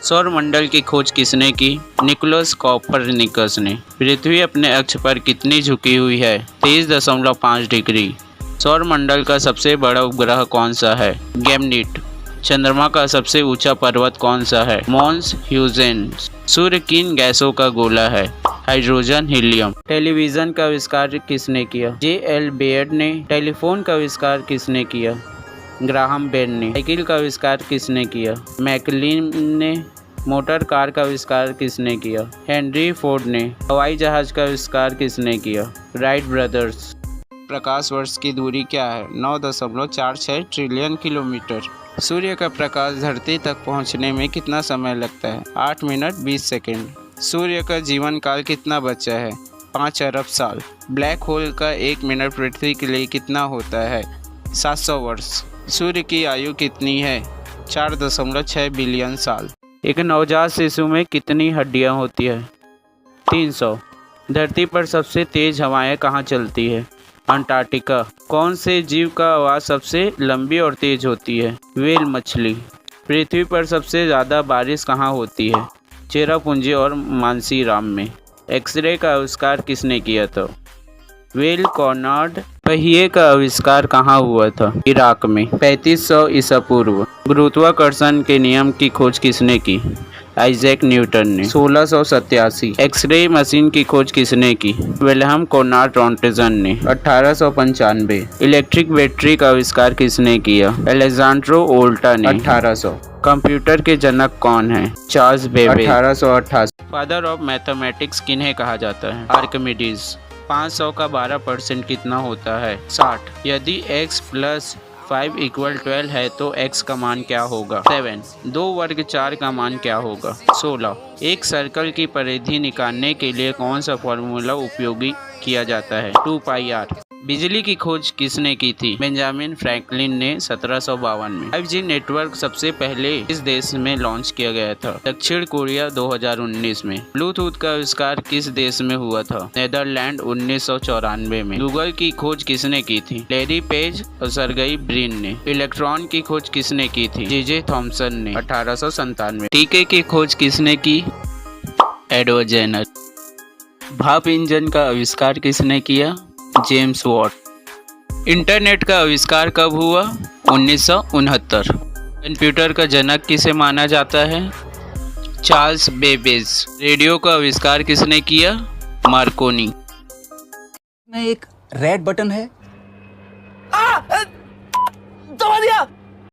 सौरमंडल की खोज किसने की? निकोलस कोपरनिकस ने। पृथ्वी अपने अक्ष पर कितनी झुकी हुई है? 23.5 डिग्री। सौरमंडल का सबसे बड़ा उपग्रह कौन सा है? गैमनीट। चंद्रमा का सबसे ऊंचा पर्वत कौन सा है? Mons Huygens. सूर्य किन गैसों का गोला है? Hydrogen, helium. टेलीविजन का आविष्कार किसने किया? J.L. बेयर ने। टेलीफोन का आविष्कार किसने किया? ग्राहम बेल ने। साइकिल का आविष्कार किसने किया? मैकलिन ने। मोटर कार का आविष्कार किसने किया? हेनरी फोर्ड ने। हवाई जहाज का आविष्कार किसने किया? Wright brothers. प्रकाश वर्ष की दूरी क्या है? 9.46 ट्रिलियन किलोमीटर। सूर्य का प्रकाश धरती तक पहुंचने में कितना समय लगता है? 8 मिनट 20 सेकंड। सूर्य का जीवन काल कितना बचा है? 5 अरब साल। ब्लैक होल का 1 मिनट पृथ्वी के लिए कितना होता है? 700 वर्ष। सूर्य की आयु कितनी है? 4.6 बिलियन साल। एक नवजात शिशु में कितनी हड्डियां होती है? 300। धरती पर सबसे तेज हवाएं कहाँ चलती है? अंटार्कटिका। कौन से जीव का आवाज़ सबसे लंबी और तेज होती है? व्हेल मछली। पृथ्वी पर सबसे ज़्यादा बारिश कहाँ होती है? चेरापूंजी और मानसीराम में। एक्सरे का आविष्कार किसने किया था? वेल कॉर्नाड। पहिए का आविष्कार कहाँ हुआ था? इराक में। 3500 ईसा पूर्व। गुरुत्वाकर्षण के नियम की खोज किसने की? आइजैक न्यूटन ने। 1687। एक्सरे मशीन की खोज किसने की? विल्हम कॉर्नाड रॉन्टेजन ने। 1895। इलेक्ट्रिक बैटरी का आविष्कार किसने किया? अलेजांड्रो वोल्टा ने। 1800। कंप्यूटर के जनक कौन है? Charles Babbage. 1888। Father of mathematics किन्हें कहा जाता है? आर्किमिडीज। 500 का 12% कितना होता है? 60। यदि x + 5 = 12 है तो x का मान क्या होगा? 7। 2 वर्ग 4 का मान क्या होगा? 16। एक सर्कल की परिधि निकालने के लिए कौन सा फॉर्मूला उपयोगी किया जाता है? 2πr। बिजली की खोज किसने की थी? बेंजामिन फ्रैंकलिन ने 1752 में। 5G नेटवर्क सबसे पहले किस देश में लॉन्च किया गया था? दक्षिण कोरिया 2019 में। ब्लूटूथ का आविष्कार किस देश में हुआ था? नेदरलैंड 1994 में। गूगल की खोज किसने की थी? लैरी पेज और सर्गेई ब्रिन ने। इलेक्ट्रॉन की खोज किसने की थी? जे थॉमसन ने। 1897। टीके की खोज किसने की? Edward Jenner. भाप इंजन का आविष्कार किसने किया? James Watt. इंटरनेट का आविष्कार कब हुआ? 1969। कंप्यूटर का जनक किसे माना जाता है? Charles Babbage. रेडियो का आविष्कार किसने किया? मार्कोनी। में एक रेड बटन है। दबा दिया।